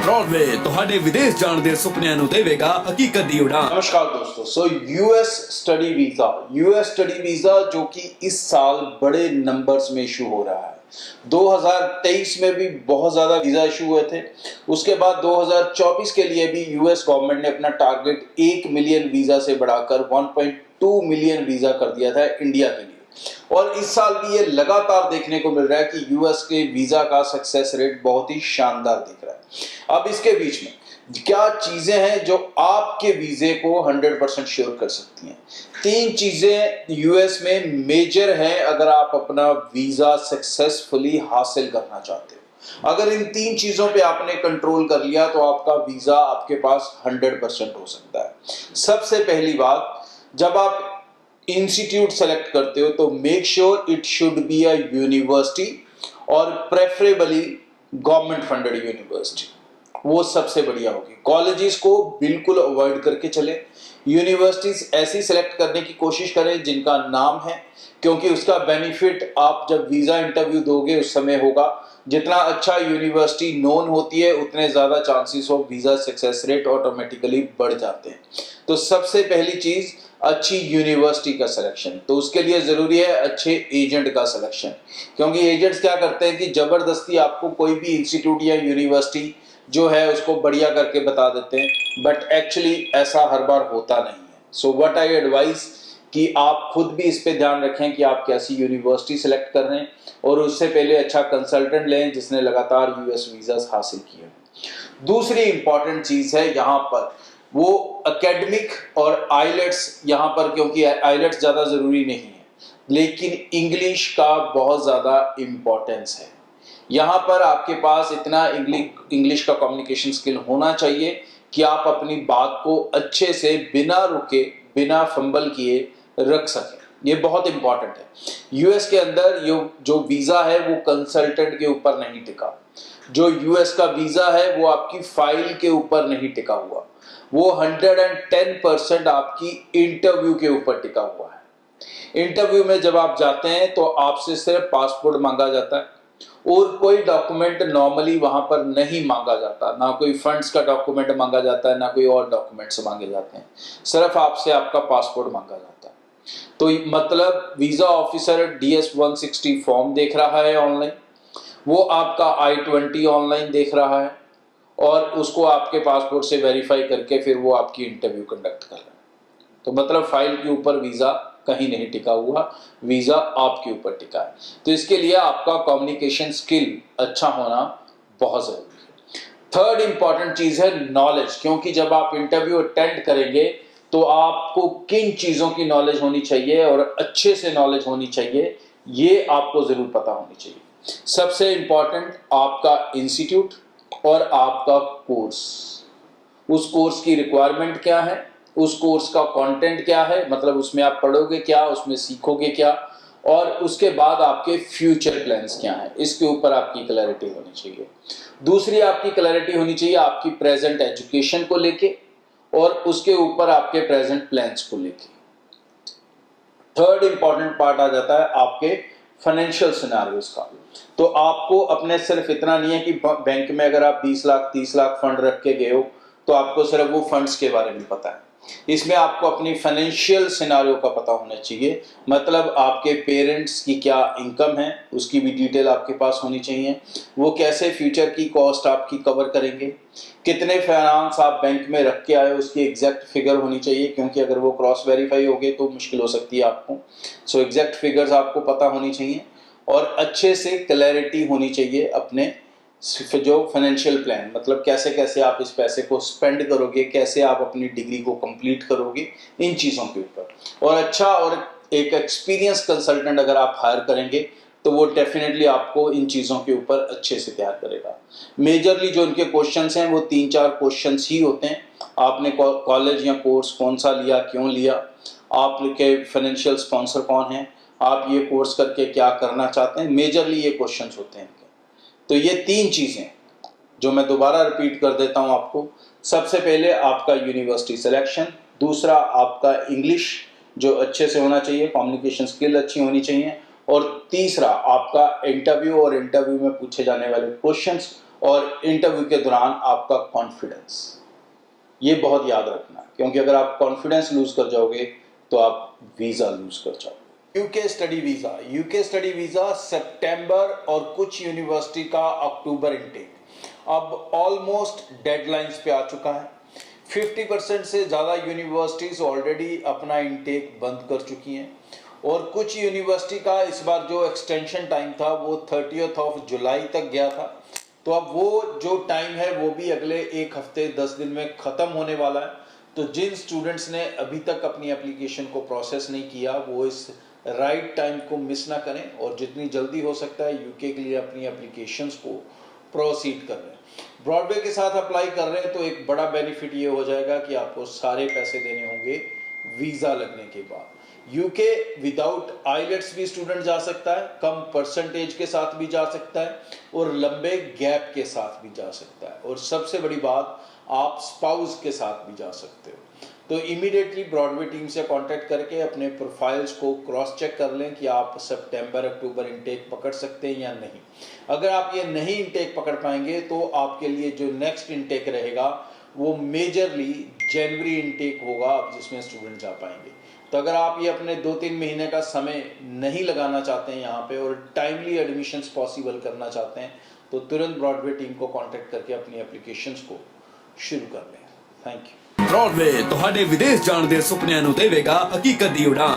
Broadway ਤੁਹਾਡੇ ਵਿਦੇਸ਼ ਜਾਣ ਦੇ ਸੁਪਨਿਆਂ ਨੂੰ ਦੇਵੇਗਾ ਹਕੀਕਤ ਦੀ ਉਡਾਨ। नमस्कार दोस्तों, यूएस स्टडी वीजा जो कि इस साल बड़े नंबर्स में इशू हो रहा है। 2023 में भी बहुत ज़्यादा वीज़ा इशू हुए थे। उसके बाद 2024 के लिए भी यूएस गवर्नमेंट ने अपना टारगेट 1 मिलियन वीज़ा से बढ़ाकर 1.2 मिलियन वीज़ा कर दिया था इंडिया के लिए। और इस साल भी ये लगातार देखने को मिल रहा है कि यूएस के वीज़ा का सक्सेस रेट बहुत ही शानदार दिख रहा है। अब इसके बीच में क्या चीजें हैं जो आपके वीजे को 100% श्योर कर सकती हैं। 3 चीजें यूएस में मेजर हैं अगर आप अपना वीजा सक्सेसफुली हासिल करना चाहते हो। अगर इन 3 चीजों पे आपने कंट्रोल कर लिया तो आपका वीजा आपके पास 100% हो सकता है। सबसे पहली बात, जब आप इंस्टीट्यूट सेलेक्ट करते हो तो make sure it should be a university और प्रेफरेबली गवर्नमेंट फंडेड यूनिवर्सिटी, वो सबसे बढ़िया होगी। कॉलेजेस को बिल्कुल अवॉइड करके चले। यूनिवर्सिटीज ऐसी सेलेक्ट करने की कोशिश करें जिनका नाम है, क्योंकि उसका बेनिफिट आप जब वीजा इंटरव्यू दोगे उस समय होगा। जितना अच्छा यूनिवर्सिटी नोन होती है उतने ज्यादा chances of visa success rate automatically बढ़ जाते हैं। तो सबसे पहली चीज अच्छी यूनिवर्सिटी का सिलेक्शन। तो उसके लिए जरूरी है अच्छे एजेंट का सिलेक्शन, क्योंकि एजेंट्स क्या करते हैं कि जबरदस्ती आपको कोई भी इंस्टीट्यूट या यूनिवर्सिटी जो है उसको बढ़िया करके बता देते हैं, बट एक्चुअली ऐसा हर बार होता नहीं है। सो व्हाट आई एडवाइस कि आप खुद भी इस पे ध्यान रखें कि आप कैसी यूनिवर्सिटी सेलेक्ट कर रहे हैं, और उससे पहले अच्छा कंसल्टेंट लें जिसने लगातार यूएस वीजा हासिल किए। दूसरी इंपॉर्टेंट चीज है यहाँ पर वो एकेडमिक और आइलेट्स, यहाँ पर क्योंकि आइलेट्स ज्यादा जरूरी नहीं है लेकिन इंग्लिश का बहुत ज्यादा इंपॉर्टेंस है। यहाँ पर आपके पास इतना इंग्लिश का कम्युनिकेशन स्किल होना चाहिए कि आप अपनी बात को अच्छे से बिना रुके बिना फंबल किए रख सकें। ये बहुत इंपॉर्टेंट है। यूएस के अंदर जो वीजा है वो कंसल्टेंट के ऊपर नहीं टिका। जो यूएस का वीजा है वो आपकी फाइल के ऊपर नहीं टिका हुआ, वो 110% आपकी इंटरव्यू के ऊपर टिका हुआ है। इंटरव्यू में जब आप जाते हैं तो आपसे सिर्फ पासपोर्ट मांगा जाता है और कोई डॉक्यूमेंट नॉर्मली वहां पर नहीं मांगा जाता। ना कोई फंड्स का डॉक्यूमेंट मांगा जाता है, ना कोई और डॉक्यूमेंट्स मांगे जाते हैं। सिर्फ आपसे आपका पासपोर्ट मांगा जाता है। तो मतलब वीजा ऑफिसर DS 160 फॉर्म देख रहा है ऑनलाइन, वो आपका I-20 ऑनलाइन देख रहा है और उसको आपके पासपोर्ट से वेरीफाई करके फिर वो आपकी इंटरव्यू कंडक्ट कर रहा है। तो मतलब फाइल के ऊपर वीजा कहीं नहीं टिका हुआ, वीजा आपके ऊपर टिका है। तो इसके लिए आपका कम्युनिकेशन स्किल अच्छा होना बहुत जरूरी है। थर्ड इंपॉर्टेंट चीज है नॉलेज, क्योंकि जब आप इंटरव्यू अटेंड करेंगे तो आपको किन चीजों की नॉलेज होनी चाहिए और अच्छे से नॉलेज होनी चाहिए, ये आपको जरूर पता होनी चाहिए। सबसे इंपॉर्टेंट आपका इंस्टीट्यूट और आपका कोर्स, उस कोर्स की रिक्वायरमेंट क्या है, उस कोर्स का कंटेंट क्या है, मतलब उसमें आप पढ़ोगे क्या, उसमें सीखोगे क्या, और उसके बाद आपके फ्यूचर प्लान्स क्या हैं, इसके ऊपर आपकी क्लैरिटी होनी चाहिए। दूसरी आपकी क्लैरिटी होनी चाहिए आपकी प्रेजेंट एजुकेशन को लेके और उसके ऊपर आपके प्रेजेंट प्लान्स को लेके। थर्ड इंपॉर्टेंट पार्ट आ जाता है आपके फाइनेंशियल सिनेरियोस का। तो आपको अपने सिर्फ इतना नहीं है कि बैंक में अगर आप 20 लाख 30 लाख फंड रख के गए हो तो आपको सिर्फ वो फंड्स के बारे में पता है। इसमें आपको अपनी फाइनेंशियल सिनेरियो का पता होना चाहिए, मतलब आपके पेरेंट्स की क्या इनकम है उसकी भी डिटेल आपके पास होनी चाहिए। वो कैसे फ्यूचर की कॉस्ट आपकी कवर करेंगे, कितने फाइनेंस आप बैंक में रख के आए उसकी एग्जैक्ट फिगर होनी चाहिए, क्योंकि अगर वो क्रॉस वेरीफाई हो गए तो मुश्किल हो सकती है आपको। सो एग्जैक्ट फिगर्स आपको पता होनी चाहिए और अच्छे से क्लैरिटी होनी चाहिए अपने जो फाइनेंशियल प्लान, मतलब कैसे कैसे आप इस पैसे को स्पेंड करोगे, कैसे आप अपनी डिग्री को कंप्लीट करोगे, इन चीज़ों के ऊपर। और अच्छा और एक एक्सपीरियंस कंसल्टेंट अगर आप हायर करेंगे तो वो डेफिनेटली आपको इन चीज़ों के ऊपर अच्छे से तैयार करेगा। मेजरली जो उनके क्वेश्चंस हैं वो 3-4 क्वेश्चंस ही होते हैं। आपने कॉलेज या कोर्स कौन सा लिया, क्यों लिया, आपके फाइनेंशियल स्पॉन्सर कौन है, आप ये कोर्स करके क्या करना चाहते हैं, मेजरली ये क्वेश्चंस होते हैं। तो ये 3 चीज़ें जो मैं दोबारा रिपीट कर देता हूँ आपको। सबसे पहले आपका यूनिवर्सिटी सिलेक्शन, दूसरा आपका इंग्लिश जो अच्छे से होना चाहिए, कम्युनिकेशन स्किल अच्छी होनी चाहिए, और तीसरा आपका इंटरव्यू और इंटरव्यू में पूछे जाने वाले क्वेश्चंस और इंटरव्यू के दौरान आपका कॉन्फिडेंस, ये बहुत याद रखना, क्योंकि अगर आप कॉन्फिडेंस लूज कर जाओगे तो आप वीज़ा लूज कर जाओगे। यूके स्टडी वीज़ा सितंबर और कुछ यूनिवर्सिटी का अक्टूबर इनटेक अब ऑलमोस्ट डेडलाइंस पे आ चुका है। 50% से ज़्यादा यूनिवर्सिटीज़ ऑलरेडी अपना इनटेक बंद कर चुकी हैं और कुछ यूनिवर्सिटी का इस बार जो एक्सटेंशन टाइम था वो 30 जुलाई तक गया था। तो अब वो जो टाइम है वो भी अगले एक हफ्ते 10 दिन में ख़त्म होने वाला है। तो जिन स्टूडेंट्स ने अभी तक अपनी एप्लीकेशन को प्रोसेस नहीं किया वो इस राइट टाइम को मिस ना करें और जितनी जल्दी हो सकता है यूके के लिए अपनी एप्लीकेशंस को प्रोसीड कर रहे हैं। ब्रॉडवे के साथ अप्लाई कर रहे हैं तो एक बड़ा बेनिफिट ये हो जाएगा कि आपको सारे पैसे देने होंगे वीज़ा लगने के बाद। यूके विदाउट आइलेट्स भी स्टूडेंट जा सकता है, कम परसेंटेज के साथ भी जा सकता है और लंबे गैप के साथ भी जा सकता है, और सबसे बड़ी बात आप स्पाउस के साथ भी जा सकते हो। तो इमीडिएटली ब्रॉडवे टीम से कांटेक्ट करके अपने प्रोफाइल्स को क्रॉस चेक कर लें कि आप सितंबर अक्टूबर इनटेक पकड़ सकते हैं या नहीं। अगर आप ये नहीं इनटेक पकड़ पाएंगे तो आपके लिए जो नेक्स्ट इनटेक रहेगा वो मेजरली जनवरी इनटेक होगा, जिसमें स्टूडेंट जा पाएंगे। तो अगर आप ये अपने 2-3 महीने का समय नहीं लगाना चाहते हैं यहाँ पे और टाइमली एडमिशन्स पॉसिबल करना चाहते हैं तो तुरंत ब्रॉडवे टीम को कांटेक्ट करके अपनी एप्लीकेशंस को शुरू कर लें। Thank you. ब्रॉडवे ਤੁਹਾਡੇ ਵਿਦੇਸ਼ ਜਾਣ ਦੇ ਸੁਪਨਿਆਂ ਨੂੰ ਦੇਵੇਗਾ ਹਕੀਕਤ ਦੀ ਉਡਾਨ।